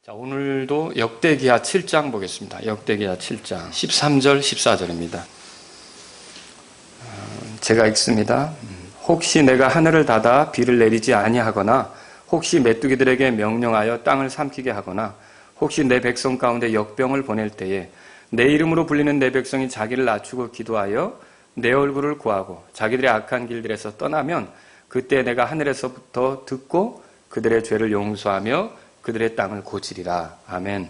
자, 오늘도 역대기하 7장 보겠습니다. 역대기하 7장 13절 14절입니다. 제가 읽습니다. 혹시 내가 하늘을 닫아 비를 내리지 아니하거나 혹시 메뚜기들에게 명령하여 땅을 삼키게 하거나 혹시 내 백성 가운데 역병을 보낼 때에 내 이름으로 불리는 내 백성이 자기를 낮추고 기도하여 내 얼굴을 구하고 자기들의 악한 길들에서 떠나면 그때 내가 하늘에서부터 듣고 그들의 죄를 용서하며 그들의 땅을 고치리라. 아멘.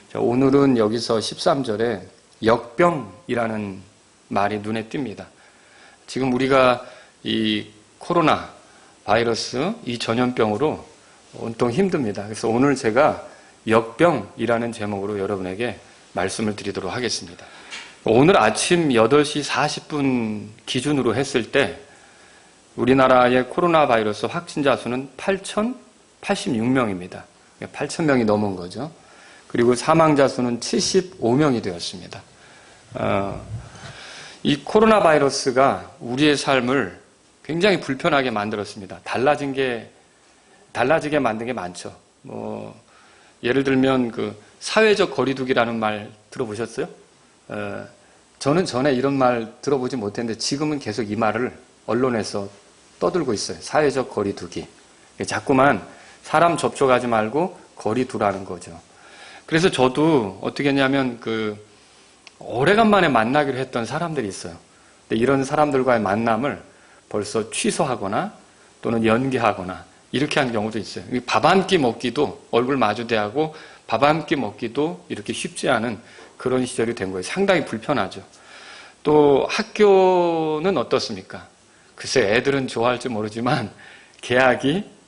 자, 오늘은 여기서 13절에 역병이라는 말이 눈에 띕니다. 지금 우리가 이 코로나 바이러스 이 전염병으로 온통 힘듭니다. 그래서 오늘 제가 역병이라는 제목으로 여러분에게 말씀을 드리도록 하겠습니다. 오늘 아침 8시 40분 기준으로 했을 때 우리나라의 코로나 바이러스 확진자 수는 8,086명입니다. 8,000명이 넘은 거죠. 그리고 사망자 수는 75명이 되었습니다. 이 코로나 바이러스가 우리의 삶을 굉장히 불편하게 만들었습니다. 달라지게 만든 게 많죠. 예를 들면 그 사회적 거리두기라는 말 들어보셨어요? 저는 전에 이런 말 들어보지 못했는데 지금은 계속 이 말을 언론에서 떠들고 있어요. 사회적 거리두기. 자꾸만 사람 접촉하지 말고 거리 두라는 거죠. 그래서 저도 어떻게 했냐면 오래간만에 만나기로 했던 사람들이 있어요. 근데 이런 사람들과의 만남을 벌써 취소하거나 또는 연기하거나 이렇게 한 경우도 있어요. 밥 한 끼 먹기도 얼굴 마주대하고 밥 한 끼 먹기도 이렇게 쉽지 않은 그런 시절이 된 거예요. 상당히 불편하죠. 또 학교는 어떻습니까? 글쎄 애들은 좋아할지 모르지만 개학이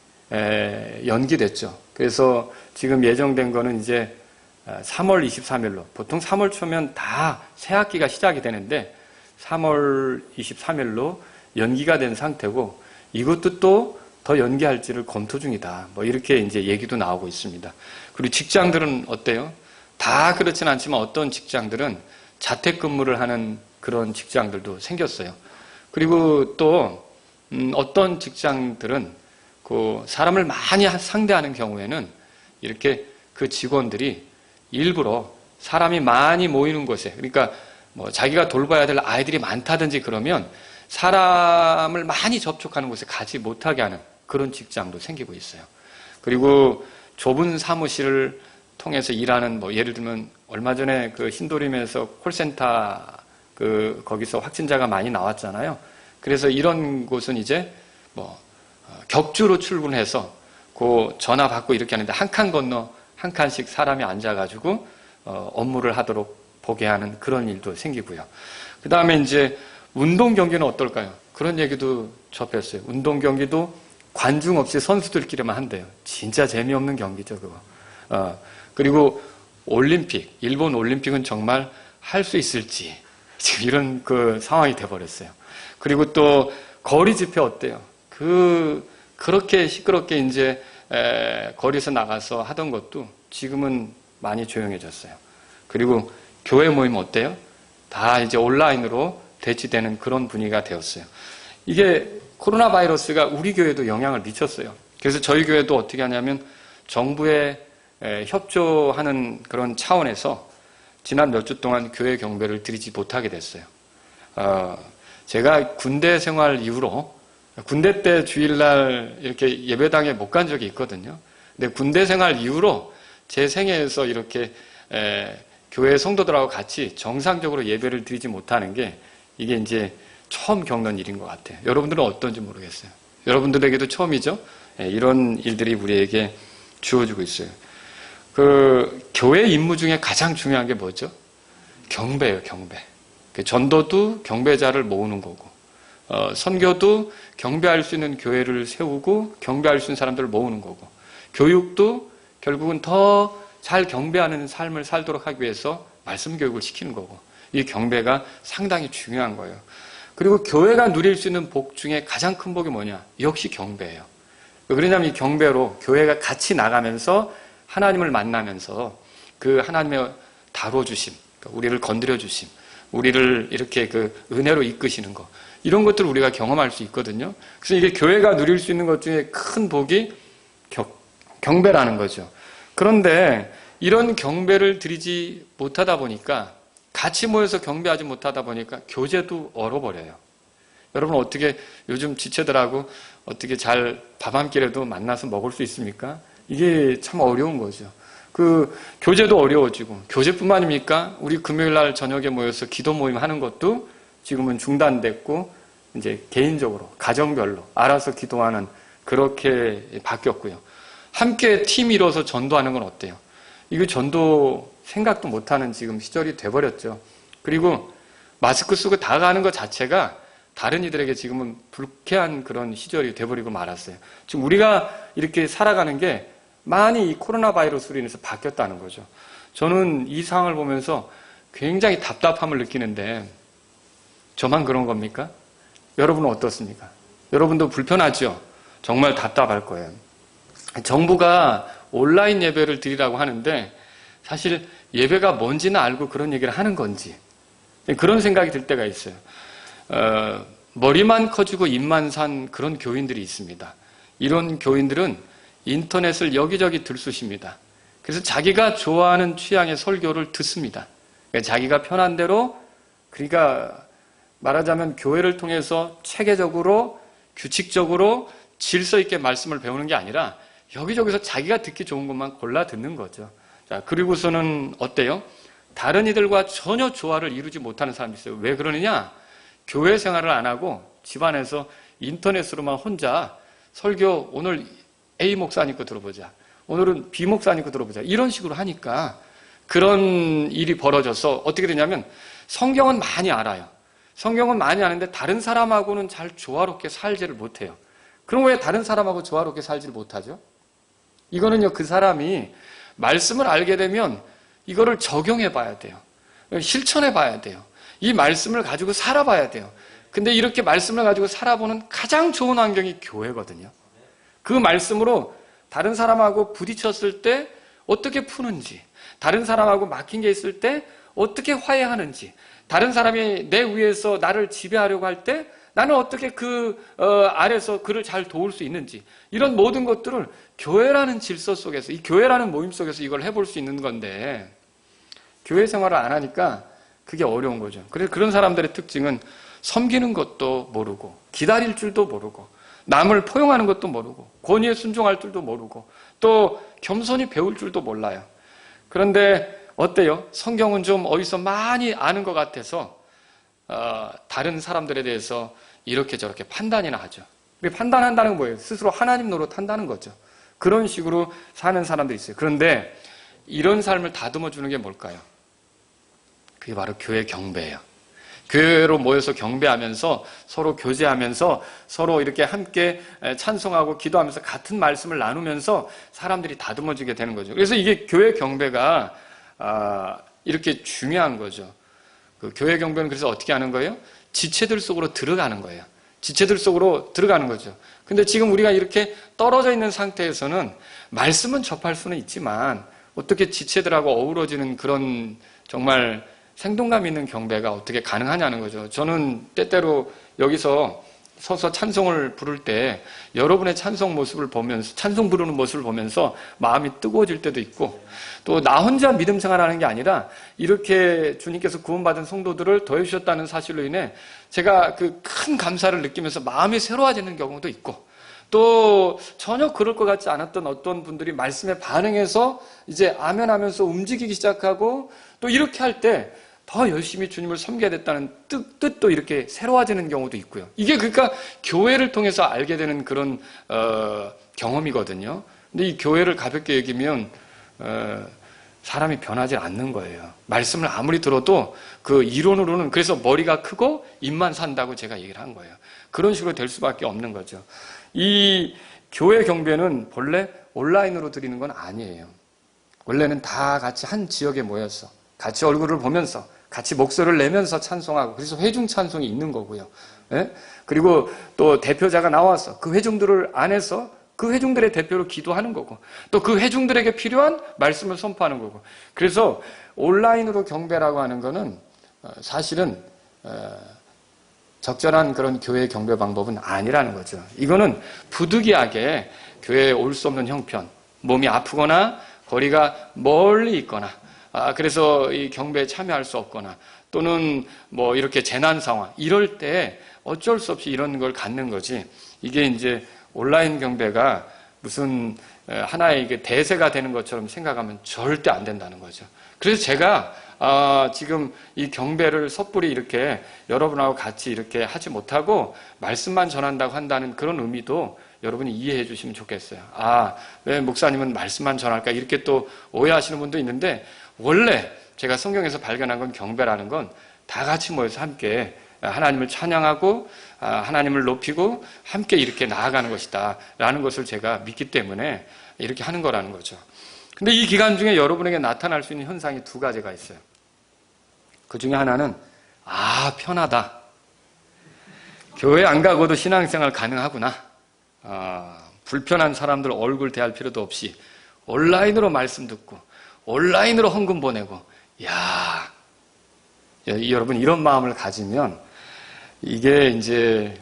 연기됐죠. 그래서 지금 예정된 거는 이제 3월 23일로 보통 3월 초면 다 새 학기가 시작이 되는데 3월 23일로 연기가 된 상태고 이것도 또 더 연기할지를 검토 중이다. 이렇게 이제 얘기도 나오고 있습니다. 그리고 직장들은 어때요? 다 그렇진 않지만 어떤 직장들은 자택근무를 하는 그런 직장들도 생겼어요. 그리고 또 어떤 직장들은 사람을 많이 상대하는 경우에는 이렇게 그 직원들이 일부러 사람이 많이 모이는 곳에, 그러니까 자기가 돌봐야 될 아이들이 많다든지 그러면 사람을 많이 접촉하는 곳에 가지 못하게 하는 그런 직장도 생기고 있어요. 그리고 좁은 사무실을 통해서 일하는 예를 들면 얼마 전에 그 신도림에서 콜센터 거기서 확진자가 많이 나왔잖아요. 그래서 이런 곳은 이제 격주로 출근해서 전화 받고 이렇게 하는데 한 칸 건너 한 칸씩 사람이 앉아가지고 업무를 하도록 보게 하는 그런 일도 생기고요. 그 다음에 이제 운동 경기는 어떨까요? 그런 얘기도 접했어요. 운동 경기도 관중 없이 선수들끼리만 한대요. 진짜 재미없는 경기죠, 그거. 그리고 올림픽, 일본 올림픽은 정말 할 수 있을지 지금 이런 상황이 돼버렸어요. 그리고 또 거리 집회 어때요? 그렇게 시끄럽게 이제 거리에서 나가서 하던 것도 지금은 많이 조용해졌어요. 그리고 교회 모임 어때요? 다 이제 온라인으로 대치되는 그런 분위기가 되었어요. 이게 코로나 바이러스가 우리 교회도 영향을 미쳤어요. 그래서 저희 교회도 어떻게 하냐면 정부에 협조하는 그런 차원에서 지난 몇 주 동안 교회 경배를 드리지 못하게 됐어요. 제가 군대 생활 이후로 군대 때 주일날 이렇게 예배당에 못 간 적이 있거든요. 근데 군대 생활 이후로 제 생애에서 이렇게 교회 성도들하고 같이 정상적으로 예배를 드리지 못하는 게 이게 이제 처음 겪는 일인 것 같아요. 여러분들은 어떤지 모르겠어요. 여러분들에게도 처음이죠? 이런 일들이 우리에게 주어지고 있어요. 교회 임무 중에 가장 중요한 게 뭐죠? 경배예요, 경배. 전도도 경배자를 모으는 거고, 선교도 경배할 수 있는 교회를 세우고 경배할 수 있는 사람들을 모으는 거고, 교육도 결국은 더 잘 경배하는 삶을 살도록 하기 위해서 말씀 교육을 시키는 거고, 이 경배가 상당히 중요한 거예요. 그리고 교회가 누릴 수 있는 복 중에 가장 큰 복이 뭐냐? 역시 경배예요. 그러냐면 이 경배로 교회가 같이 나가면서 하나님을 만나면서 그 하나님의 다뤄주심, 우리를 건드려주심, 우리를 이렇게 은혜로 이끄시는 거, 이런 것들을 우리가 경험할 수 있거든요. 그래서 이게 교회가 누릴 수 있는 것 중에 큰 복이 경배라는 거죠. 그런데 이런 경배를 드리지 못하다 보니까, 같이 모여서 경배하지 못하다 보니까 교제도 얼어버려요. 여러분 어떻게 요즘 지체들하고 어떻게 잘 밥 한 끼라도 만나서 먹을 수 있습니까? 이게 참 어려운 거죠. 그 교제도 어려워지고, 교제뿐만입니까? 우리 금요일 날 저녁에 모여서 기도 모임 하는 것도 지금은 중단됐고, 이제 개인적으로 가정별로 알아서 기도하는, 그렇게 바뀌었고요. 함께 팀 이뤄서 전도하는 건 어때요? 이거 전도 생각도 못하는 지금 시절이 돼버렸죠. 그리고 마스크 쓰고 다가가는 것 자체가 다른 이들에게 지금은 불쾌한 그런 시절이 돼버리고 말았어요. 지금 우리가 이렇게 살아가는 게 많이 이 코로나 바이러스로 인해서 바뀌었다는 거죠. 저는 이 상황을 보면서 굉장히 답답함을 느끼는데, 저만 그런 겁니까? 여러분은 어떻습니까? 여러분도 불편하죠? 정말 답답할 거예요. 정부가 온라인 예배를 드리라고 하는데, 사실 예배가 뭔지는 알고 그런 얘기를 하는 건지, 그런 생각이 들 때가 있어요. 머리만 커지고 입만 산 그런 교인들이 있습니다. 이런 교인들은 인터넷을 여기저기 들쑤십니다. 그래서 자기가 좋아하는 취향의 설교를 듣습니다. 자기가 편한 대로, 그러니까 말하자면 교회를 통해서 체계적으로, 규칙적으로 질서 있게 말씀을 배우는 게 아니라 여기저기서 자기가 듣기 좋은 것만 골라 듣는 거죠. 자, 그리고서는 어때요? 다른 이들과 전혀 조화를 이루지 못하는 사람이 있어요. 왜 그러느냐? 교회 생활을 안 하고 집안에서 인터넷으로만 혼자 설교, 오늘 A 목사님 거 들어보자, 오늘은 B 목사님 거 들어보자, 이런 식으로 하니까 그런 일이 벌어져서 어떻게 되냐면, 성경은 많이 알아요. 성경은 많이 아는데 다른 사람하고는 잘 조화롭게 살지를 못해요. 그럼 왜 다른 사람하고 조화롭게 살지를 못하죠? 이거는요, 그 사람이 말씀을 알게 되면 이거를 적용해 봐야 돼요. 실천해 봐야 돼요. 이 말씀을 가지고 살아봐야 돼요. 근데 이렇게 말씀을 가지고 살아보는 가장 좋은 환경이 교회거든요. 그 말씀으로 다른 사람하고 부딪혔을 때 어떻게 푸는지, 다른 사람하고 막힌 게 있을 때 어떻게 화해하는지, 다른 사람이 내 위에서 나를 지배하려고 할 때 나는 어떻게 그 아래서 그를 잘 도울 수 있는지, 이런 모든 것들을 교회라는 질서 속에서, 이 교회라는 모임 속에서 이걸 해볼 수 있는 건데, 교회 생활을 안 하니까 그게 어려운 거죠. 그래서 그런 사람들의 특징은 섬기는 것도 모르고, 기다릴 줄도 모르고, 남을 포용하는 것도 모르고, 권위에 순종할 줄도 모르고, 또 겸손히 배울 줄도 몰라요. 그런데 어때요? 성경은 좀 어디서 많이 아는 것 같아서 다른 사람들에 대해서 이렇게 저렇게 판단이나 하죠. 판단한다는 건 뭐예요? 스스로 하나님 노릇한다는 거죠. 그런 식으로 사는 사람들이 있어요. 그런데 이런 삶을 다듬어 주는 게 뭘까요? 그게 바로 교회 경배예요. 교회로 모여서 경배하면서 서로 교제하면서 서로 이렇게 함께 찬송하고 기도하면서 같은 말씀을 나누면서 사람들이 다듬어지게 되는 거죠. 그래서 이게 교회 경배가 이렇게 중요한 거죠. 그 교회 경배는 그래서 어떻게 하는 거예요? 지체들 속으로 들어가는 거예요. 지체들 속으로 들어가는 거죠. 근데 지금 우리가 이렇게 떨어져 있는 상태에서는 말씀은 접할 수는 있지만 어떻게 지체들하고 어우러지는 그런 정말 생동감 있는 경배가 어떻게 가능하냐는 거죠. 저는 때때로 여기서 서서 찬송을 부를 때 여러분의 찬송 모습을 보면서, 찬송 부르는 모습을 보면서 마음이 뜨거워질 때도 있고, 또 나 혼자 믿음 생활하는 게 아니라 이렇게 주님께서 구원받은 성도들을 더해주셨다는 사실로 인해 제가 그 큰 감사를 느끼면서 마음이 새로워지는 경우도 있고, 또 전혀 그럴 것 같지 않았던 어떤 분들이 말씀에 반응해서 이제 아멘 하면서 움직이기 시작하고, 또 이렇게 할 때 더 열심히 주님을 섬겨야 됐다는 뜻도 이렇게 새로워지는 경우도 있고요. 이게 그러니까 교회를 통해서 알게 되는 그런 경험이거든요. 근데 이 교회를 가볍게 여기면 사람이 변하지 않는 거예요. 말씀을 아무리 들어도 그 이론으로는, 그래서 머리가 크고 입만 산다고 제가 얘기를 한 거예요. 그런 식으로 될 수밖에 없는 거죠. 이 교회 경배는 본래 온라인으로 드리는 건 아니에요. 원래는 다 같이 한 지역에 모여서 같이 얼굴을 보면서 같이 목소리를 내면서 찬송하고, 그래서 회중 찬송이 있는 거고요. 예? 그리고 또 대표자가 나와서 그 회중들을 안에서 그 회중들의 대표로 기도하는 거고, 또 그 회중들에게 필요한 말씀을 선포하는 거고. 그래서 온라인으로 경배라고 하는 거는 사실은 적절한 그런 교회 경배 방법은 아니라는 거죠. 이거는 부득이하게 교회에 올 수 없는 형편, 몸이 아프거나 거리가 멀리 있거나, 그래서 이 경배에 참여할 수 없거나, 또는 뭐 이렇게 재난 상황, 이럴 때 어쩔 수 없이 이런 걸 갖는 거지. 이게 이제 온라인 경배가 무슨 하나의 이게 대세가 되는 것처럼 생각하면 절대 안 된다는 거죠. 그래서 제가 지금 이 경배를 섣불리 이렇게 여러분하고 같이 이렇게 하지 못하고 말씀만 전한다고 한다는 그런 의미도 여러분이 이해해 주시면 좋겠어요. 왜 목사님은 말씀만 전할까? 이렇게 또 오해하시는 분도 있는데, 원래 제가 성경에서 발견한 건 경배라는 건 다 같이 모여서 함께 하나님을 찬양하고 하나님을 높이고 함께 이렇게 나아가는 것이다 라는 것을 제가 믿기 때문에 이렇게 하는 거라는 거죠. 근데 이 기간 중에 여러분에게 나타날 수 있는 현상이 두 가지가 있어요. 그 중에 하나는 편하다. 교회 안 가고도 신앙생활 가능하구나. 불편한 사람들 얼굴 대할 필요도 없이 온라인으로 말씀 듣고 온라인으로 헌금 보내고, 여러분 이런 마음을 가지면 이게 이제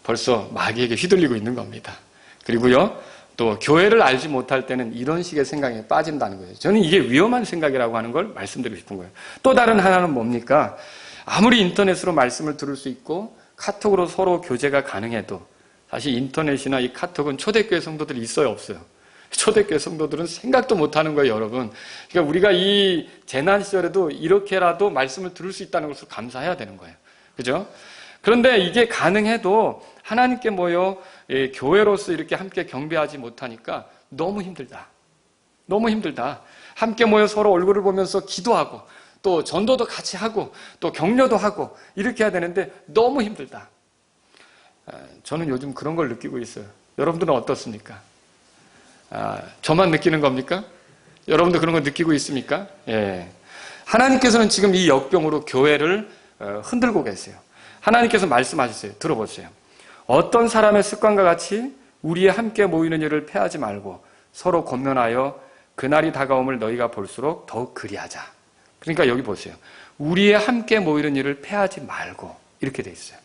벌써 마귀에게 휘둘리고 있는 겁니다. 그리고요, 또 교회를 알지 못할 때는 이런 식의 생각에 빠진다는 거예요. 저는 이게 위험한 생각이라고 하는 걸 말씀드리고 싶은 거예요. 또 다른 하나는 뭡니까? 아무리 인터넷으로 말씀을 들을 수 있고 카톡으로 서로 교제가 가능해도 사실 인터넷이나 이 카톡은 초대교회 성도들이 있어요, 없어요? 초대교회 성도들은 생각도 못하는 거예요, 여러분. 그러니까 우리가 이 재난 시절에도 이렇게라도 말씀을 들을 수 있다는 것을 감사해야 되는 거예요. 그죠? 그런데 이게 가능해도 하나님께 모여 교회로서 이렇게 함께 경배하지 못하니까 너무 힘들다. 너무 힘들다. 함께 모여 서로 얼굴을 보면서 기도하고 또 전도도 같이 하고 또 격려도 하고 이렇게 해야 되는데 너무 힘들다. 저는 요즘 그런 걸 느끼고 있어요. 여러분들은 어떻습니까? 저만 느끼는 겁니까? 여러분도 그런 거 느끼고 있습니까? 예. 하나님께서는 지금 이 역병으로 교회를 흔들고 계세요. 하나님께서 말씀하셨어요. 들어보세요. 어떤 사람의 습관과 같이 우리의 함께 모이는 일을 패하지 말고 서로 권면하여 그날이 다가옴을 너희가 볼수록 더욱 그리하자. 그러니까 여기 보세요. 우리의 함께 모이는 일을 패하지 말고 이렇게 돼 있어요.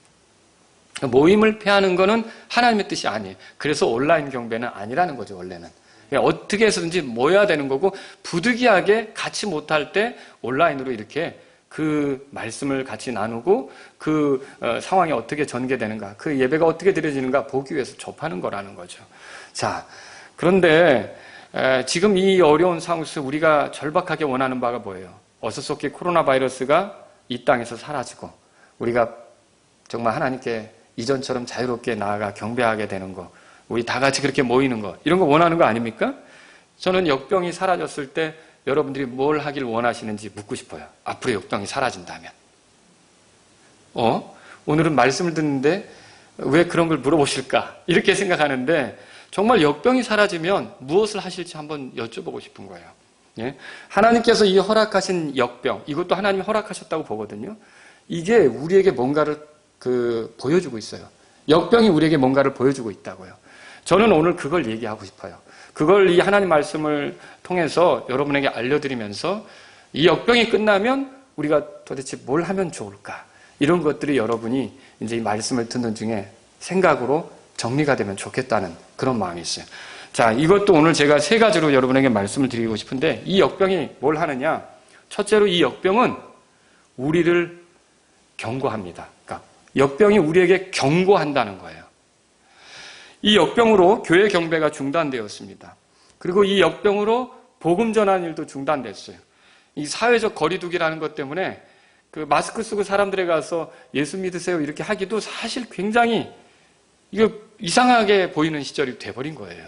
모임을 패하는 거는 하나님의 뜻이 아니에요. 그래서 온라인 경배는 아니라는 거죠, 원래는. 어떻게 해서든지 모여야 되는 거고, 부득이하게 같이 못할 때 온라인으로 이렇게 그 말씀을 같이 나누고 그 상황이 어떻게 전개되는가, 그 예배가 어떻게 드려지는가 보기 위해서 접하는 거라는 거죠. 자, 그런데 지금 이 어려운 상황 속에서 우리가 절박하게 원하는 바가 뭐예요? 어수선하게 코로나 바이러스가 이 땅에서 사라지고 우리가 정말 하나님께 이전처럼 자유롭게 나아가 경배하게 되는 거, 우리 다 같이 그렇게 모이는 거, 이런 거 원하는 거 아닙니까? 저는 역병이 사라졌을 때 여러분들이 뭘 하길 원하시는지 묻고 싶어요. 앞으로 역병이 사라진다면. 오늘은 말씀을 듣는데 왜 그런 걸 물어보실까? 이렇게 생각하는데, 정말 역병이 사라지면 무엇을 하실지 한번 여쭤보고 싶은 거예요. 예? 하나님께서 이 허락하신 역병, 이것도 하나님이 허락하셨다고 보거든요. 이게 우리에게 뭔가를 보여주고 있어요. 역병이 우리에게 뭔가를 보여주고 있다고요. 저는 오늘 그걸 얘기하고 싶어요. 그걸 이 하나님 말씀을 통해서 여러분에게 알려드리면서 이 역병이 끝나면 우리가 도대체 뭘 하면 좋을까? 이런 것들이 여러분이 이제 이 말씀을 듣는 중에 생각으로 정리가 되면 좋겠다는 그런 마음이 있어요. 자, 이것도 오늘 제가 세 가지로 여러분에게 말씀을 드리고 싶은데, 이 역병이 뭘 하느냐? 첫째로 이 역병은 우리를 경고합니다. 그러니까 역병이 우리에게 경고한다는 거예요. 이 역병으로 교회 경배가 중단되었습니다. 그리고 이 역병으로 복음 전하는 일도 중단됐어요. 이 사회적 거리두기라는 것 때문에 그 마스크 쓰고 사람들에 가서 예수 믿으세요 이렇게 하기도 사실 굉장히 이거 이상하게 보이는 시절이 돼버린 거예요.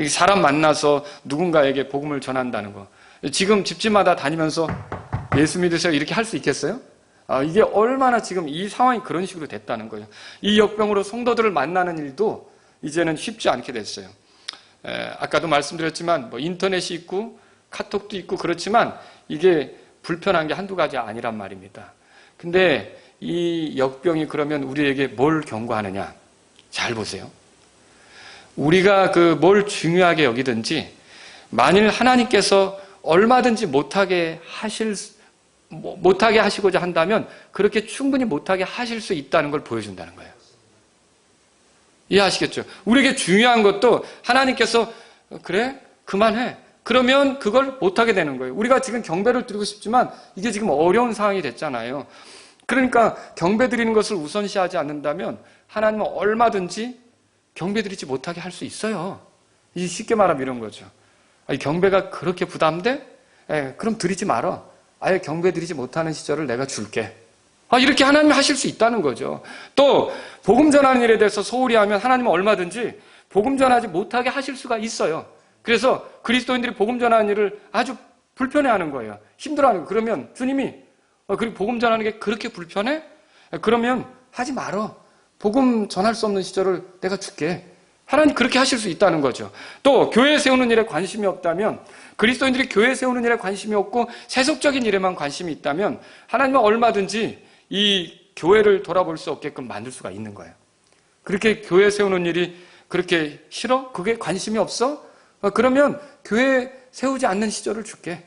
사람 만나서 누군가에게 복음을 전한다는 거. 지금 집집마다 다니면서 예수 믿으세요 이렇게 할 수 있겠어요? 이게 얼마나 지금 이 상황이 그런 식으로 됐다는 거예요. 이 역병으로 성도들을 만나는 일도 이제는 쉽지 않게 됐어요. 아까도 말씀드렸지만 뭐 인터넷이 있고 카톡도 있고 그렇지만 이게 불편한 게 한두 가지 아니란 말입니다. 근데 이 역병이 그러면 우리에게 뭘 경고하느냐? 잘 보세요. 우리가 뭘 중요하게 여기든지 만일 하나님께서 얼마든지 못하게 하시고자 한다면 그렇게 충분히 못하게 하실 수 있다는 걸 보여준다는 거예요. 이해하시겠죠? 우리에게 중요한 것도 하나님께서 그래? 그만해. 그러면 그걸 못하게 되는 거예요. 우리가 지금 경배를 드리고 싶지만 이게 지금 어려운 상황이 됐잖아요. 그러니까 경배 드리는 것을 우선시하지 않는다면 하나님은 얼마든지 경배 드리지 못하게 할 수 있어요. 이 쉽게 말하면 이런 거죠. 아니, 경배가 그렇게 부담돼? 그럼 드리지 말아. 아예 경배 드리지 못하는 시절을 내가 줄게. 이렇게 하나님이 하실 수 있다는 거죠. 또 복음 전하는 일에 대해서 소홀히 하면 하나님은 얼마든지 복음 전하지 못하게 하실 수가 있어요. 그래서 그리스도인들이 복음 전하는 일을 아주 불편해하는 거예요. 힘들어하는 거예요. 그러면 주님이 복음 전하는 게 그렇게 불편해? 그러면 하지 말어. 복음 전할 수 없는 시절을 내가 줄게. 하나님 그렇게 하실 수 있다는 거죠. 또 교회 세우는 일에 관심이 없다면, 그리스도인들이 교회 세우는 일에 관심이 없고 세속적인 일에만 관심이 있다면 하나님은 얼마든지 이 교회를 돌아볼 수 없게끔 만들 수가 있는 거예요. 그렇게 교회 세우는 일이 그렇게 싫어? 그게 관심이 없어? 그러면 교회 세우지 않는 시절을 줄게.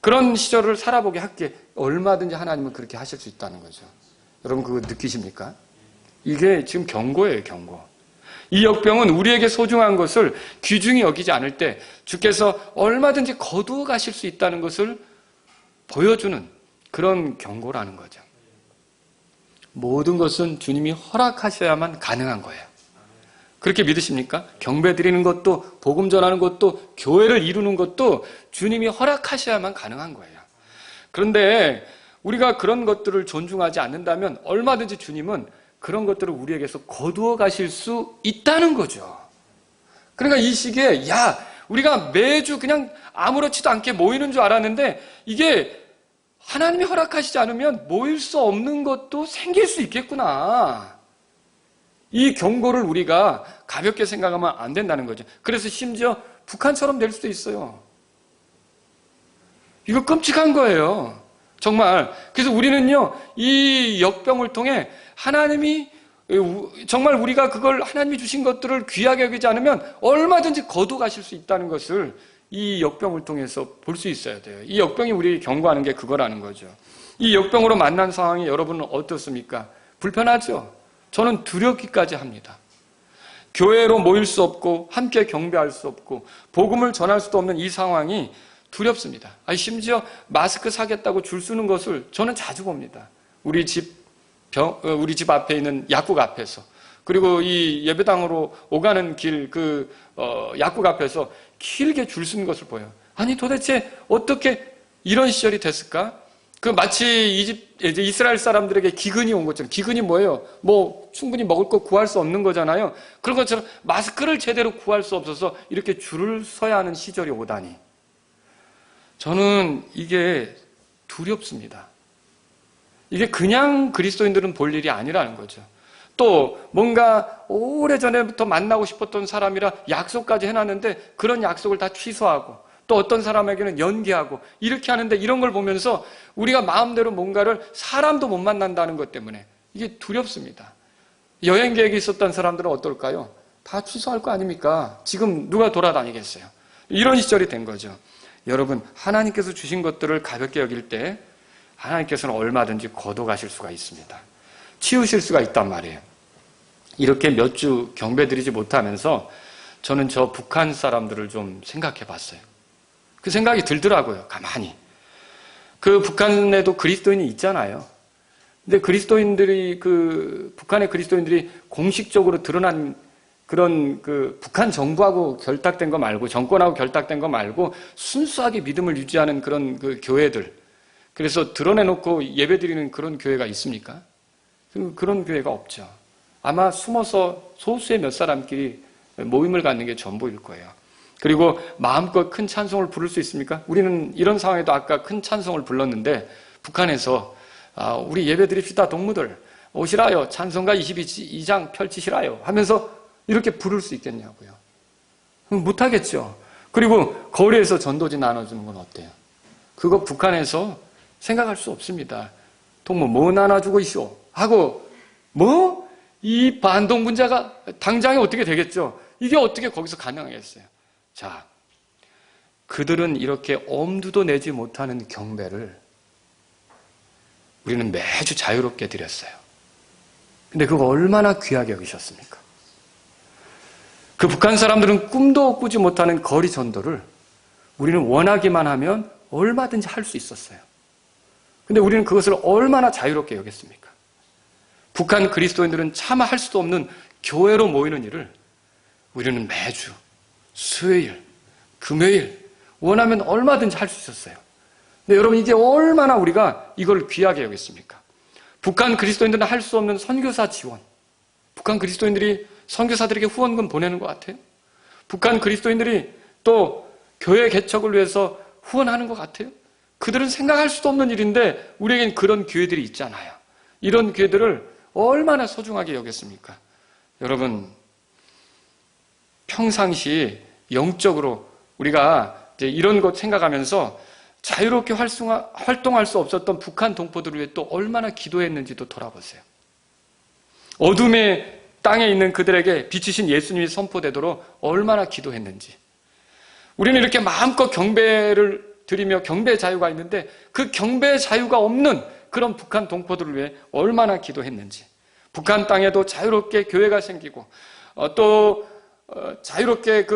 그런 시절을 살아보게 할게. 얼마든지 하나님은 그렇게 하실 수 있다는 거죠. 여러분 그거 느끼십니까? 이게 지금 경고예요, 경고. 이 역병은 우리에게 소중한 것을 귀중히 여기지 않을 때 주께서 얼마든지 거두어 가실 수 있다는 것을 보여주는 그런 경고라는 거죠. 모든 것은 주님이 허락하셔야만 가능한 거예요. 그렇게 믿으십니까? 경배 드리는 것도, 복음 전하는 것도, 교회를 이루는 것도 주님이 허락하셔야만 가능한 거예요. 그런데 우리가 그런 것들을 존중하지 않는다면 얼마든지 주님은 그런 것들을 우리에게서 거두어 가실 수 있다는 거죠. 그러니까 이 시기에 우리가 매주 그냥 아무렇지도 않게 모이는 줄 알았는데 이게 하나님이 허락하시지 않으면 모일 수 없는 것도 생길 수 있겠구나. 이 경고를 우리가 가볍게 생각하면 안 된다는 거죠. 그래서 심지어 북한처럼 될 수도 있어요. 이거 끔찍한 거예요. 정말. 그래서 우리는요, 이 역병을 통해 하나님이 정말 우리가 그걸 하나님이 주신 것들을 귀하게 여기지 않으면 얼마든지 거둬 가실 수 있다는 것을 이 역병을 통해서 볼 수 있어야 돼요. 이 역병이 우리 경고하는 게 그거라는 거죠. 이 역병으로 만난 상황이 여러분은 어떻습니까? 불편하죠? 저는 두렵기까지 합니다. 교회로 모일 수 없고 함께 경배할 수 없고 복음을 전할 수도 없는 이 상황이 두렵습니다. 심지어 마스크 사겠다고 줄 서는 것을 저는 자주 봅니다. 우리 집 앞에 있는 약국 앞에서, 그리고 이 예배당으로 오가는 길 약국 앞에서 길게 줄 서는 것을 보여요. 아니 도대체 어떻게 이런 시절이 됐을까? 마치 이스라엘 사람들에게 기근이 온 것처럼. 기근이 뭐예요? 충분히 먹을 거 구할 수 없는 거잖아요. 그런 것처럼 마스크를 제대로 구할 수 없어서 이렇게 줄을 서야 하는 시절이 오다니. 저는 이게 두렵습니다. 이게 그냥 그리스도인들은 볼 일이 아니라는 거죠. 또 뭔가 오래전에부터 만나고 싶었던 사람이라 약속까지 해놨는데 그런 약속을 다 취소하고, 또 어떤 사람에게는 연기하고 이렇게 하는데, 이런 걸 보면서 우리가 마음대로 뭔가를, 사람도 못 만난다는 것 때문에 이게 두렵습니다. 여행 계획이 있었던 사람들은 어떨까요? 다 취소할 거 아닙니까? 지금 누가 돌아다니겠어요? 이런 시절이 된 거죠. 여러분, 하나님께서 주신 것들을 가볍게 여길 때 하나님께서는 얼마든지 거둬 가실 수가 있습니다. 치우실 수가 있단 말이에요. 이렇게 몇 주 경배 드리지 못하면서 저는 저 북한 사람들을 좀 생각해 봤어요. 그 생각이 들더라고요. 가만히. 북한에도 그리스도인이 있잖아요. 근데 그리스도인들이, 북한의 그리스도인들이 공식적으로 드러난 그런 북한 정부하고 결탁된 거 말고, 정권하고 결탁된 거 말고 순수하게 믿음을 유지하는 그런 교회들, 그래서 드러내놓고 예배드리는 그런 교회가 있습니까? 그런 교회가 없죠. 아마 숨어서 소수의 몇 사람끼리 모임을 갖는 게 전부일 거예요. 그리고 마음껏 큰 찬송을 부를 수 있습니까? 우리는 이런 상황에도 아까 큰 찬송을 불렀는데, 북한에서 우리 예배드립시다 동무들 오시라요, 찬송가 22장 펼치시라요 하면서 이렇게 부를 수 있겠냐고요. 못하겠죠. 그리고 거리에서 전도지 나눠주는 건 어때요? 그거 북한에서 생각할 수 없습니다. 동무 뭐 나눠주고 있쇼 하고, 이 반동 분자가 당장에 어떻게 되겠죠? 이게 어떻게 거기서 가능하겠어요? 자, 그들은 이렇게 엄두도 내지 못하는 경배를 우리는 매주 자유롭게 드렸어요. 근데 그거 얼마나 귀하게 여기셨습니까? 북한 사람들은 꿈도 꾸지 못하는 거리 전도를 우리는 원하기만 하면 얼마든지 할 수 있었어요. 근데 우리는 그것을 얼마나 자유롭게 여겼습니까? 북한 그리스도인들은 차마 할 수도 없는 교회로 모이는 일을 우리는 매주, 수요일, 금요일 원하면 얼마든지 할 수 있었어요. 근데 여러분 이게 얼마나 우리가 이걸 귀하게 여겼습니까? 북한 그리스도인들은 할 수 없는 선교사 지원. 북한 그리스도인들이 선교사들에게 후원금 보내는 것 같아요. 북한 그리스도인들이 또 교회 개척을 위해서 후원하는 것 같아요. 그들은 생각할 수도 없는 일인데 우리에겐 그런 기회들이 있잖아요. 이런 기회들을 얼마나 소중하게 여겼습니까? 여러분, 평상시 영적으로 우리가 이제 이런 것 생각하면서 자유롭게 활동할 수 없었던 북한 동포들을 위해 또 얼마나 기도했는지도 돌아보세요. 어둠의 땅에 있는 그들에게 빛이신 예수님이 선포되도록 얼마나 기도했는지. 우리는 이렇게 마음껏 경배를 드리며 경배의 자유가 있는데 그 경배의 자유가 없는 그런 북한 동포들을 위해 얼마나 기도했는지. 북한 땅에도 자유롭게 교회가 생기고 또 자유롭게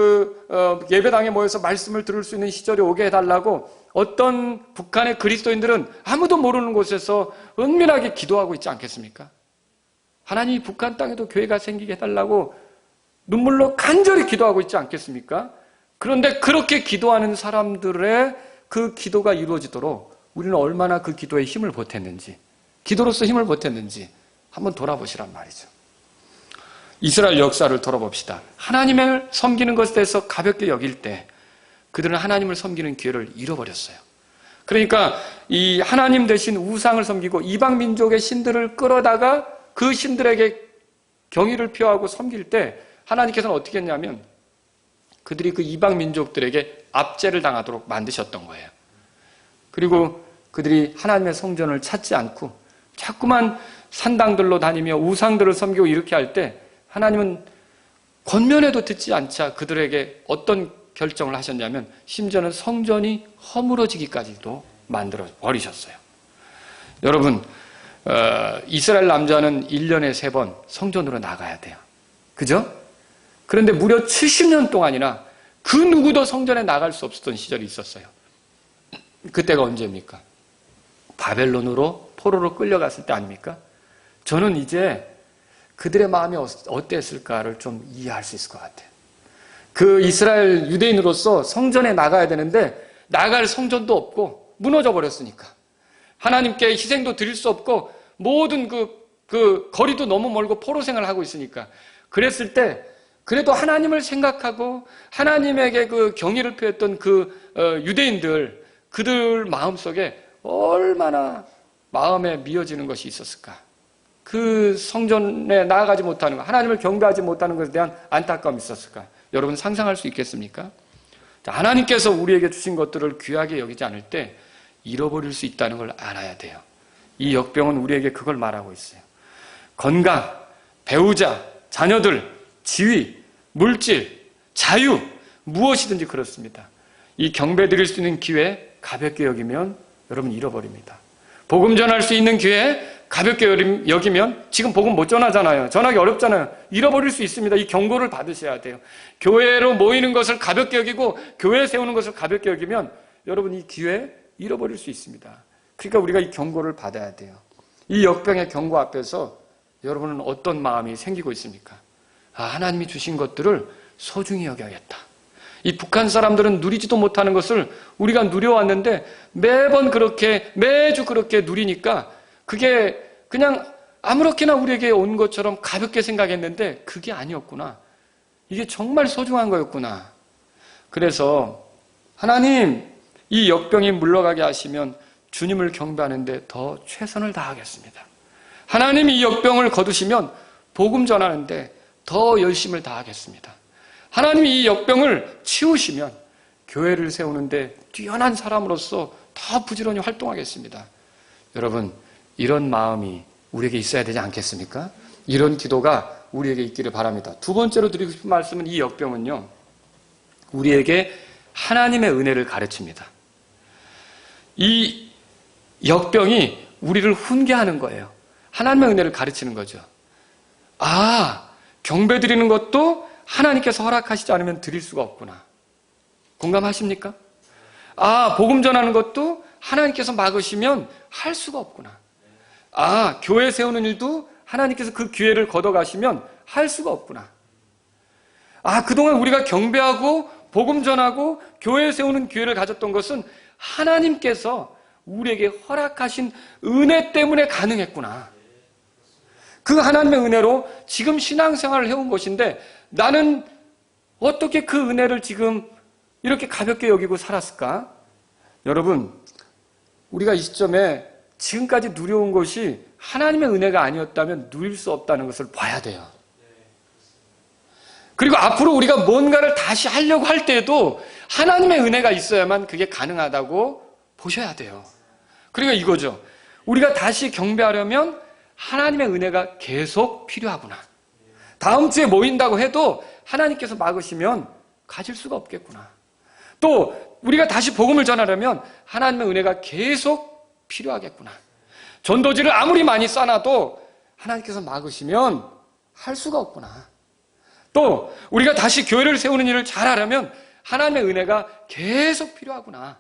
예배당에 모여서 말씀을 들을 수 있는 시절이 오게 해달라고 어떤 북한의 그리스도인들은 아무도 모르는 곳에서 은밀하게 기도하고 있지 않겠습니까? 하나님이 북한 땅에도 교회가 생기게 해달라고 눈물로 간절히 기도하고 있지 않겠습니까? 그런데 그렇게 기도하는 사람들의 그 기도가 이루어지도록 우리는 얼마나 그 기도에 힘을 보탰는지, 기도로서 힘을 보탰는지 한번 돌아보시란 말이죠. 이스라엘 역사를 돌아봅시다. 하나님을 섬기는 것에 대해서 가볍게 여길 때 그들은 하나님을 섬기는 기회를 잃어버렸어요. 그러니까 이 하나님 대신 우상을 섬기고 이방 민족의 신들을 끌어다가 그 신들에게 경의를 표하고 섬길 때 하나님께서는 어떻게 했냐면 그들이 그 이방 민족들에게 압제를 당하도록 만드셨던 거예요. 그리고 그들이 하나님의 성전을 찾지 않고 자꾸만 산당들로 다니며 우상들을 섬기고 이렇게 할 때 하나님은 권면해도 듣지 않자 그들에게 어떤 결정을 하셨냐면 심지어는 성전이 허물어지기까지도 만들어 버리셨어요. 여러분, 이스라엘 남자는 1년에 3번 성전으로 나가야 돼요. 그죠? 그런데 무려 70년 동안이나 그 누구도 성전에 나갈 수 없었던 시절이 있었어요. 그때가 언제입니까? 바벨론으로 포로로 끌려갔을 때 아닙니까? 저는 이제 그들의 마음이 어땠을까를 좀 이해할 수 있을 것 같아요. 그 이스라엘 유대인으로서 성전에 나가야 되는데 나갈 성전도 없고 무너져 버렸으니까 하나님께 희생도 드릴 수 없고 모든 그 거리도 너무 멀고 포로 생활을 하고 있으니까 그랬을 때 그래도 하나님을 생각하고 하나님에게 그 경의를 표했던 그 유대인들 그들 마음속에 얼마나 마음에 미어지는 것이 있었을까? 그 성전에 나아가지 못하는 것, 하나님을 경배하지 못하는 것에 대한 안타까움이 있었을까? 여러분 상상할 수 있겠습니까? 하나님께서 우리에게 주신 것들을 귀하게 여기지 않을 때 잃어버릴 수 있다는 걸 알아야 돼요. 이 역병은 우리에게 그걸 말하고 있어요. 건강, 배우자, 자녀들, 지위, 물질, 자유, 무엇이든지 그렇습니다. 이 경배 드릴 수 있는 기회 가볍게 여기면 여러분 잃어버립니다. 복음 전할 수 있는 기회 가볍게 여기면 지금 복음 못 전하잖아요. 전하기 어렵잖아요. 잃어버릴 수 있습니다. 이 경고를 받으셔야 돼요. 교회로 모이는 것을 가볍게 여기고 교회 세우는 것을 가볍게 여기면 여러분 이 기회 잃어버릴 수 있습니다. 그러니까 우리가 이 경고를 받아야 돼요. 이 역병의 경고 앞에서 여러분은 어떤 마음이 생기고 있습니까? 하나님이 주신 것들을 소중히 여겨야겠다. 이 북한 사람들은 누리지도 못하는 것을 우리가 누려왔는데 매주 그렇게 누리니까 그게 그냥 아무렇게나 우리에게 온 것처럼 가볍게 생각했는데 그게 아니었구나. 이게 정말 소중한 거였구나. 그래서 하나님 이 역병이 물러가게 하시면 주님을 경배하는데 더 최선을 다하겠습니다. 하나님 이 역병을 거두시면 복음 전하는데 더 열심을 다하겠습니다. 하나님이 이 역병을 치우시면 교회를 세우는데 뛰어난 사람으로서 더 부지런히 활동하겠습니다. 여러분 이런 마음이 우리에게 있어야 되지 않겠습니까? 이런 기도가 우리에게 있기를 바랍니다. 두 번째로 드리고 싶은 말씀은 이 역병은요 우리에게 하나님의 은혜를 가르칩니다. 이 역병이 우리를 훈계하는 거예요. 하나님의 은혜를 가르치는 거죠. 경배 드리는 것도 하나님께서 허락하시지 않으면 드릴 수가 없구나. 공감하십니까? 복음 전하는 것도 하나님께서 막으시면 할 수가 없구나. 교회 세우는 일도 하나님께서 그 기회를 걷어가시면 할 수가 없구나. 그동안 우리가 경배하고 복음 전하고 교회 세우는 기회를 가졌던 것은 하나님께서 우리에게 허락하신 은혜 때문에 가능했구나. 그 하나님의 은혜로 지금 신앙생활을 해온 것인데 나는 어떻게 그 은혜를 지금 이렇게 가볍게 여기고 살았을까? 여러분, 우리가 이 시점에 지금까지 누려온 것이 하나님의 은혜가 아니었다면 누릴 수 없다는 것을 봐야 돼요. 그리고 앞으로 우리가 뭔가를 다시 하려고 할 때에도 하나님의 은혜가 있어야만 그게 가능하다고 보셔야 돼요. 그러니까 이거죠. 우리가 다시 경배하려면 하나님의 은혜가 계속 필요하구나. 다음 주에 모인다고 해도 하나님께서 막으시면 가질 수가 없겠구나. 또 우리가 다시 복음을 전하려면 하나님의 은혜가 계속 필요하겠구나. 전도지를 아무리 많이 쌓아놔도 하나님께서 막으시면 할 수가 없구나. 또 우리가 다시 교회를 세우는 일을 잘하려면 하나님의 은혜가 계속 필요하구나.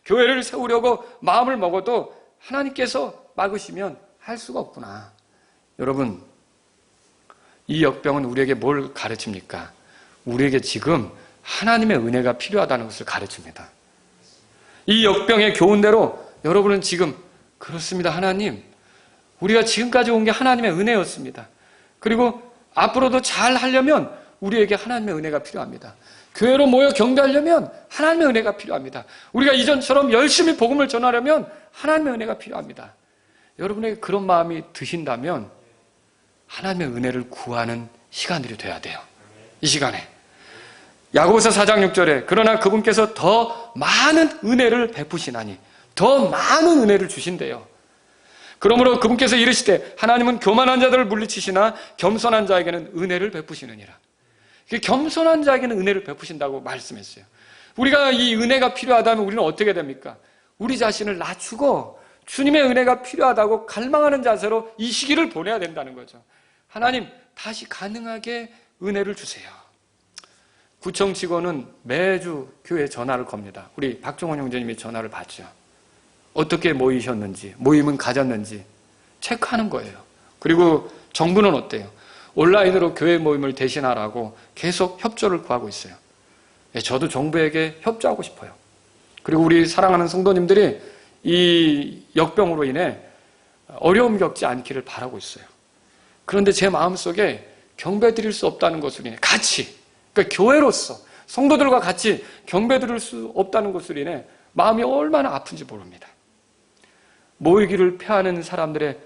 교회를 세우려고 마음을 먹어도 하나님께서 막으시면 할 수가 없구나. 여러분, 이 역병은 우리에게 뭘 가르칩니까? 우리에게 지금 하나님의 은혜가 필요하다는 것을 가르칩니다. 이 역병의 교훈대로 여러분은 지금 그렇습니다. 하나님, 우리가 지금까지 온 게 하나님의 은혜였습니다. 그리고 앞으로도 잘 하려면 우리에게 하나님의 은혜가 필요합니다. 교회로 모여 경배하려면 하나님의 은혜가 필요합니다. 우리가 이전처럼 열심히 복음을 전하려면 하나님의 은혜가 필요합니다. 여러분에게 그런 마음이 드신다면 하나님의 은혜를 구하는 시간들이 돼야 돼요. 이 시간에. 야고보서 4장 6절에 그러나 그분께서 더 많은 은혜를 베푸시나니 더 많은 은혜를 주신대요. 그러므로 그분께서 이르시되 하나님은 교만한 자들을 물리치시나 겸손한 자에게는 은혜를 베푸시느니라. 겸손한 자에게는 은혜를 베푸신다고 말씀했어요. 우리가 이 은혜가 필요하다면 우리는 어떻게 됩니까? 우리 자신을 낮추고 주님의 은혜가 필요하다고 갈망하는 자세로 이 시기를 보내야 된다는 거죠. 하나님, 다시 가능하게 은혜를 주세요. 구청 직원은 매주 교회에 전화를 겁니다. 우리 박종원 형제님이 전화를 받죠. 어떻게 모이셨는지, 모임은 가졌는지 체크하는 거예요. 그리고 정부는 어때요? 온라인으로 교회 모임을 대신하라고 계속 협조를 구하고 있어요. 저도 정부에게 협조하고 싶어요. 그리고 우리 사랑하는 성도님들이 이 역병으로 인해 어려움 겪지 않기를 바라고 있어요. 그런데 제 마음속에 경배 드릴 수 없다는 것으로 인해 같이, 그러니까 교회로서 성도들과 같이 경배 드릴 수 없다는 것으로 인해 마음이 얼마나 아픈지 모릅니다. 모이기를 폐하는 사람들의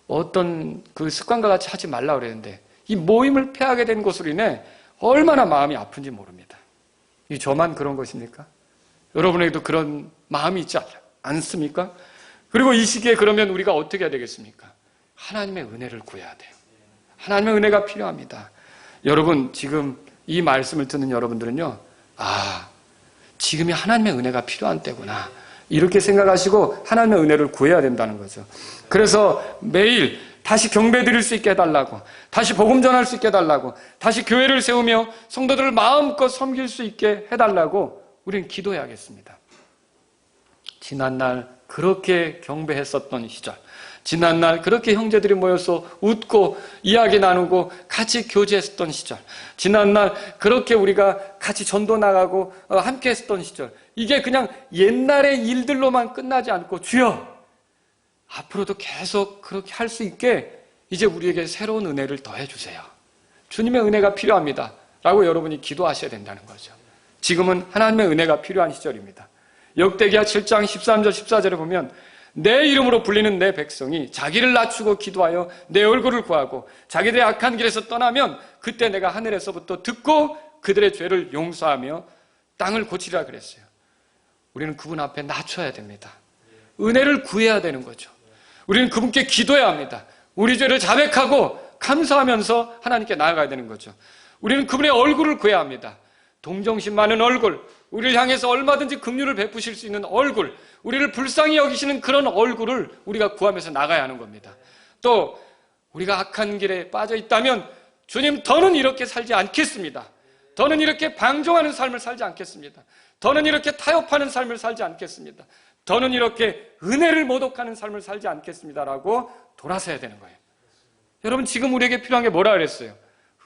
어떤 그 습관과 같이 하지 말라 그랬는데 이 모임을 폐하게 된 것으로 인해 얼마나 마음이 아픈지 모릅니다. 이 저만 그런 것입니까? 여러분에게도 그런 마음이 있지 않습니까? 그리고 이 시기에 그러면 우리가 어떻게 해야 되겠습니까? 하나님의 은혜를 구해야 돼요. 하나님의 은혜가 필요합니다. 여러분, 지금 이 말씀을 듣는 여러분들은요, 지금이 하나님의 은혜가 필요한 때구나, 이렇게 생각하시고 하나님의 은혜를 구해야 된다는 거죠. 그래서 매일 다시 경배 드릴 수 있게 해달라고, 다시 복음 전할 수 있게 해달라고, 다시 교회를 세우며 성도들을 마음껏 섬길 수 있게 해달라고 우리는 기도해야겠습니다. 지난날 그렇게 경배했었던 시절, 지난날 그렇게 형제들이 모여서 웃고 이야기 나누고 같이 교제했었던 시절, 지난날 그렇게 우리가 같이 전도 나가고 함께 했었던 시절, 이게 그냥 옛날의 일들로만 끝나지 않고 주여, 앞으로도 계속 그렇게 할 수 있게 이제 우리에게 새로운 은혜를 더해 주세요. 주님의 은혜가 필요합니다 라고 여러분이 기도하셔야 된다는 거죠. 지금은 하나님의 은혜가 필요한 시절입니다. 역대기하 7장 13절 14절에 보면 내 이름으로 불리는 내 백성이 자기를 낮추고 기도하여 내 얼굴을 구하고 자기들의 악한 길에서 떠나면 그때 내가 하늘에서부터 듣고 그들의 죄를 용서하며 땅을 고치리라 그랬어요. 우리는 그분 앞에 낮춰야 됩니다. 은혜를 구해야 되는 거죠. 우리는 그분께 기도해야 합니다. 우리 죄를 자백하고 감사하면서 하나님께 나아가야 되는 거죠. 우리는 그분의 얼굴을 구해야 합니다. 동정심 많은 얼굴, 우리를 향해서 얼마든지 긍휼을 베푸실 수 있는 얼굴, 우리를 불쌍히 여기시는 그런 얼굴을 우리가 구하면서 나가야 하는 겁니다. 또 우리가 악한 길에 빠져 있다면 주님, 더는 이렇게 살지 않겠습니다. 더는 이렇게 방종하는 삶을 살지 않겠습니다. 더는 이렇게 타협하는 삶을 살지 않겠습니다. 더는 이렇게 은혜를 모독하는 삶을 살지 않겠습니다라고 돌아서야 되는 거예요. 여러분, 지금 우리에게 필요한 게 뭐라 그랬어요?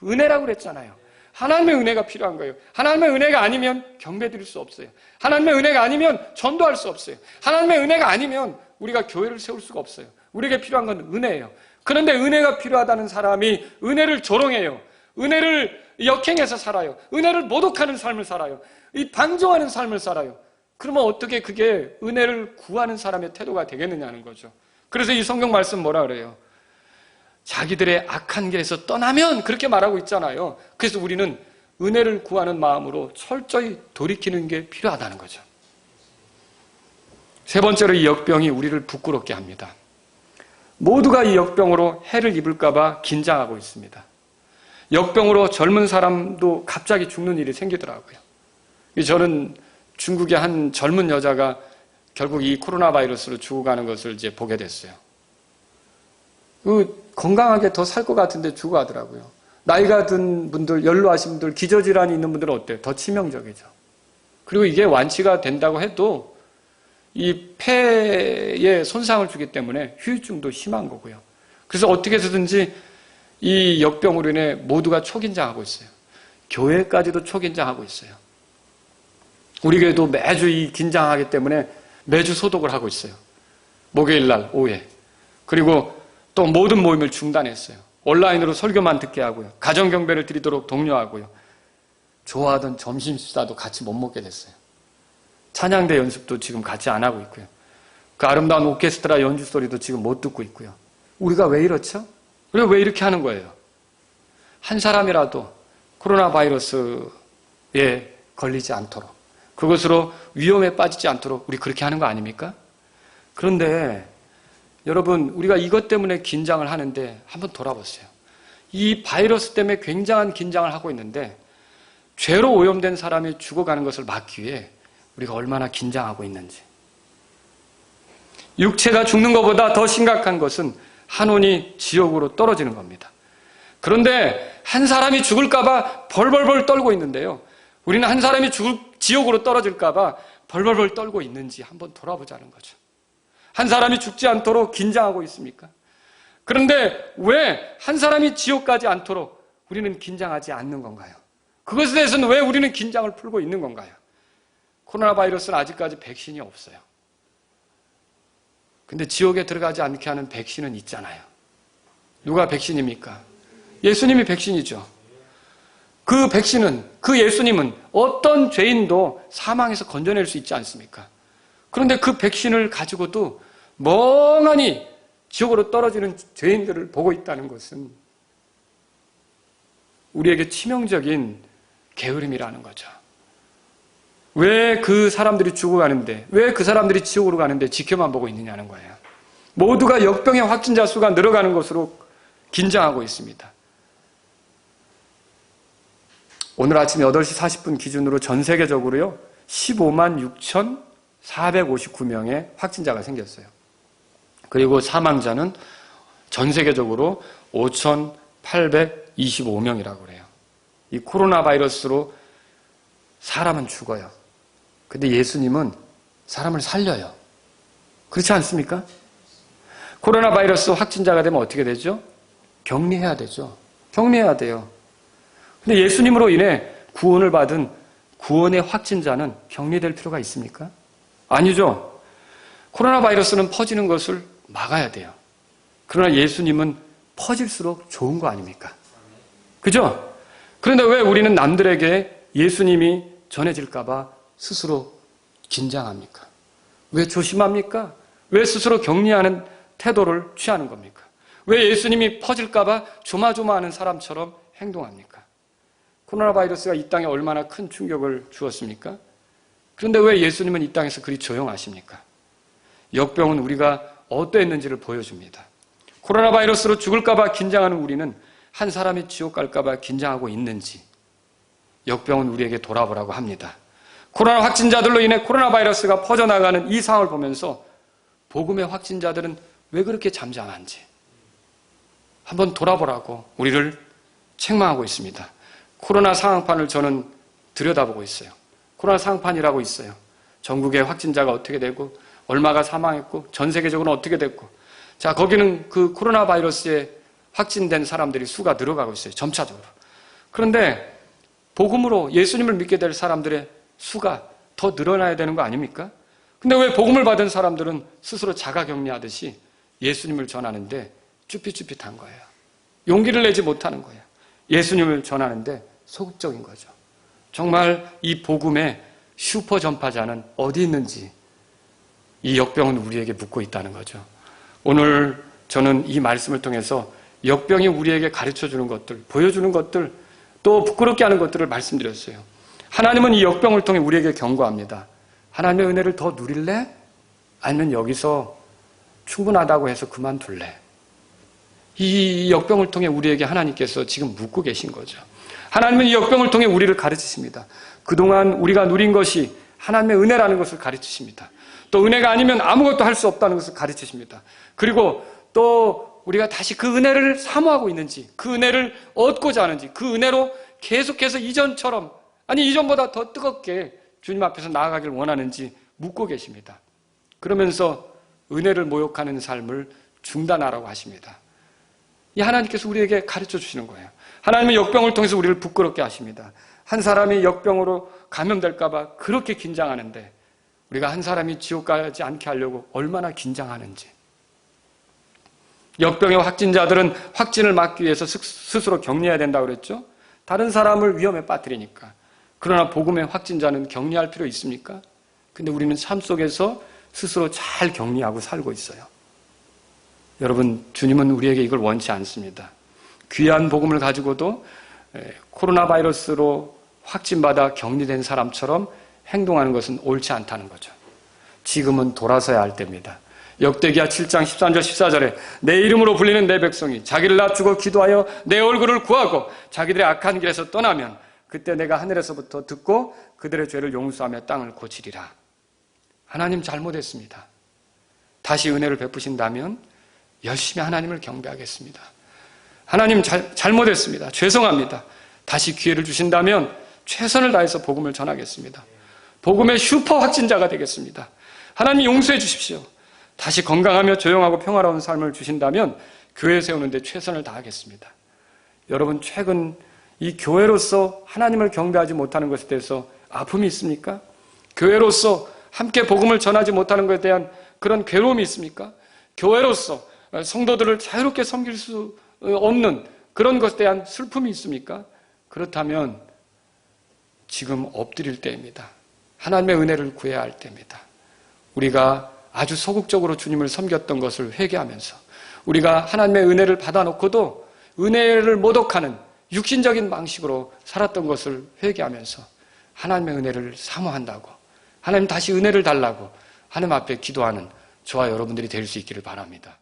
은혜라고 그랬잖아요. 하나님의 은혜가 필요한 거예요. 하나님의 은혜가 아니면 경배 드릴 수 없어요. 하나님의 은혜가 아니면 전도할 수 없어요. 하나님의 은혜가 아니면 우리가 교회를 세울 수가 없어요. 우리에게 필요한 건 은혜예요. 그런데 은혜가 필요하다는 사람이 은혜를 조롱해요. 은혜를 역행해서 살아요. 은혜를 모독하는 삶을 살아요. 이 방종하는 삶을 살아요. 그러면 어떻게 그게 은혜를 구하는 사람의 태도가 되겠느냐는 거죠. 그래서 이 성경 말씀 뭐라 그래요? 자기들의 악한 길에서 떠나면 그렇게 말하고 있잖아요. 그래서 우리는 은혜를 구하는 마음으로 철저히 돌이키는 게 필요하다는 거죠. 세 번째로 이 역병이 우리를 부끄럽게 합니다. 모두가 이 역병으로 해를 입을까 봐 긴장하고 있습니다. 역병으로 젊은 사람도 갑자기 죽는 일이 생기더라고요. 저는 중국의 한 젊은 여자가 결국 이 코로나 바이러스로 죽어가는 것을 이제 보게 됐어요. 건강하게 더 살 것 같은데 죽어가더라고요. 나이가 든 분들, 연로하신 분들, 기저질환이 있는 분들은 어때요? 더 치명적이죠. 그리고 이게 완치가 된다고 해도 이 폐에 손상을 주기 때문에 후유증도 심한 거고요. 그래서 어떻게 해서든지 이 역병으로 인해 모두가 초긴장하고 있어요. 교회까지도 초긴장하고 있어요. 우리 교회도 매주 이 긴장하기 때문에 매주 소독을 하고 있어요. 목요일 날 오후에. 그리고 또 모든 모임을 중단했어요. 온라인으로 설교만 듣게 하고요. 가정경배를 드리도록 독려하고요. 좋아하던 점심 식사도 같이 못 먹게 됐어요. 찬양대 연습도 지금 같이 안 하고 있고요. 그 아름다운 오케스트라 연주 소리도 지금 못 듣고 있고요. 우리가 왜 이렇죠? 우리가 왜 이렇게 하는 거예요? 한 사람이라도 코로나 바이러스에 걸리지 않도록, 그것으로 위험에 빠지지 않도록 우리 그렇게 하는 거 아닙니까? 그런데 여러분, 우리가 이것 때문에 긴장을 하는데 한번 돌아보세요. 이 바이러스 때문에 굉장한 긴장을 하고 있는데 죄로 오염된 사람이 죽어가는 것을 막기 위해 우리가 얼마나 긴장하고 있는지. 육체가 죽는 것보다 더 심각한 것은 한온이 지옥으로 떨어지는 겁니다. 그런데 한 사람이 죽을까 봐 벌벌벌 떨고 있는데요. 우리는 한 사람이 지옥으로 떨어질까 봐 벌벌벌 떨고 있는지 한번 돌아보자는 거죠. 한 사람이 죽지 않도록 긴장하고 있습니까? 그런데 왜 한 사람이 지옥 가지 않도록 우리는 긴장하지 않는 건가요? 그것에 대해서는 왜 우리는 긴장을 풀고 있는 건가요? 코로나 바이러스는 아직까지 백신이 없어요. 근데 지옥에 들어가지 않게 하는 백신은 있잖아요. 누가 백신입니까? 예수님이 백신이죠. 그 백신은, 그 예수님은 어떤 죄인도 사망에서 건져낼 수 있지 않습니까? 그런데 그 백신을 가지고도 멍하니 지옥으로 떨어지는 죄인들을 보고 있다는 것은 우리에게 치명적인 게으름이라는 거죠. 왜 그 사람들이 죽어가는데, 왜 그 사람들이 지옥으로 가는데 지켜만 보고 있느냐는 거예요. 모두가 역병의 확진자 수가 늘어가는 것으로 긴장하고 있습니다. 오늘 아침 8시 40분 기준으로 전 세계적으로요, 15만 6,459명의 확진자가 생겼어요. 그리고 사망자는 전 세계적으로 5,825명이라고 그래요. 이 코로나 바이러스로 사람은 죽어요. 근데 예수님은 사람을 살려요. 그렇지 않습니까? 코로나 바이러스 확진자가 되면 어떻게 되죠? 격리해야 되죠. 격리해야 돼요. 근데 예수님으로 인해 구원을 받은 구원의 확진자는 격리될 필요가 있습니까? 아니죠. 코로나 바이러스는 퍼지는 것을 막아야 돼요. 그러나 예수님은 퍼질수록 좋은 거 아닙니까? 그죠? 그런데 왜 우리는 남들에게 예수님이 전해질까 봐 스스로 긴장합니까? 왜 조심합니까? 왜 스스로 격리하는 태도를 취하는 겁니까? 왜 예수님이 퍼질까 봐 조마조마하는 사람처럼 행동합니까? 코로나 바이러스가 이 땅에 얼마나 큰 충격을 주었습니까? 그런데 왜 예수님은 이 땅에서 그리 조용하십니까? 역병은 우리가 어떠했는지를 보여줍니다. 코로나 바이러스로 죽을까 봐 긴장하는 우리는 한 사람이 지옥 갈까 봐 긴장하고 있는지 역병은 우리에게 돌아보라고 합니다. 코로나 확진자들로 인해 코로나 바이러스가 퍼져나가는 이 상황을 보면서 복음의 확진자들은 왜 그렇게 잠잠한지 한번 돌아보라고 우리를 책망하고 있습니다. 코로나 상황판을 저는 들여다보고 있어요. 코로나 상황판이라고 있어요. 전국의 확진자가 어떻게 되고 얼마가 사망했고 전 세계적으로 어떻게 됐고, 자, 거기는 그 코로나 바이러스에 확진된 사람들이 수가 늘어가고 있어요. 점차적으로. 그런데 복음으로 예수님을 믿게 될 사람들의 수가 더 늘어나야 되는 거 아닙니까? 근데 왜 복음을 받은 사람들은 스스로 자가격리하듯이 예수님을 전하는데 쭈삣쭈삣한 거예요. 용기를 내지 못하는 거예요. 예수님을 전하는데 소극적인 거죠. 정말 이 복음의 슈퍼 전파자는 어디 있는지 이 역병은 우리에게 묻고 있다는 거죠. 오늘 저는 이 말씀을 통해서 역병이 우리에게 가르쳐주는 것들, 보여주는 것들, 또 부끄럽게 하는 것들을 말씀드렸어요. 하나님은 이 역병을 통해 우리에게 경고합니다. 하나님의 은혜를 더 누릴래? 아니면 여기서 충분하다고 해서 그만둘래? 이 역병을 통해 우리에게 하나님께서 지금 묻고 계신 거죠. 하나님은 이 역병을 통해 우리를 가르치십니다. 그동안 우리가 누린 것이 하나님의 은혜라는 것을 가르치십니다. 또 은혜가 아니면 아무것도 할 수 없다는 것을 가르치십니다. 그리고 또 우리가 다시 그 은혜를 사모하고 있는지, 그 은혜를 얻고자 하는지, 그 은혜로 계속해서 이전처럼, 아니 이전보다 더 뜨겁게 주님 앞에서 나아가길 원하는지 묻고 계십니다. 그러면서 은혜를 모욕하는 삶을 중단하라고 하십니다. 이 하나님께서 우리에게 가르쳐 주시는 거예요. 하나님은 역병을 통해서 우리를 부끄럽게 하십니다. 한 사람이 역병으로 감염될까 봐 그렇게 긴장하는데 우리가 한 사람이 지옥 가지 않게 하려고 얼마나 긴장하는지. 역병의 확진자들은 확진을 막기 위해서 스스로 격리해야 된다고 그랬죠. 다른 사람을 위험에 빠뜨리니까. 그러나 복음의 확진자는 격리할 필요 있습니까? 근데 우리는 삶 속에서 스스로 잘 격리하고 살고 있어요. 여러분, 주님은 우리에게 이걸 원치 않습니다. 귀한 복음을 가지고도 코로나 바이러스로 확진받아 격리된 사람처럼 행동하는 것은 옳지 않다는 거죠. 지금은 돌아서야 할 때입니다. 역대기야 7장 13절 14절에 내 이름으로 불리는 내 백성이 자기를 낮추고 기도하여 내 얼굴을 구하고 자기들의 악한 길에서 떠나면 그때 내가 하늘에서부터 듣고 그들의 죄를 용서하며 땅을 고치리라. 하나님 잘못했습니다. 다시 은혜를 베푸신다면 열심히 하나님을 경배하겠습니다. 하나님 잘못했습니다. 죄송합니다. 다시 기회를 주신다면 최선을 다해서 복음을 전하겠습니다. 복음의 슈퍼 확진자가 되겠습니다. 하나님 용서해 주십시오. 다시 건강하며 조용하고 평화로운 삶을 주신다면 교회 세우는 데 최선을 다하겠습니다. 여러분, 최근 이 교회로서 하나님을 경배하지 못하는 것에 대해서 아픔이 있습니까? 교회로서 함께 복음을 전하지 못하는 것에 대한 그런 괴로움이 있습니까? 교회로서 성도들을 자유롭게 섬길 수 없는 그런 것에 대한 슬픔이 있습니까? 그렇다면 지금 엎드릴 때입니다. 하나님의 은혜를 구해야 할 때입니다. 우리가 아주 소극적으로 주님을 섬겼던 것을 회개하면서 우리가 하나님의 은혜를 받아놓고도 은혜를 모독하는 육신적인 방식으로 살았던 것을 회개하면서 하나님의 은혜를 사모한다고, 하나님 다시 은혜를 달라고 하나님 앞에 기도하는 저와 여러분들이 될 수 있기를 바랍니다.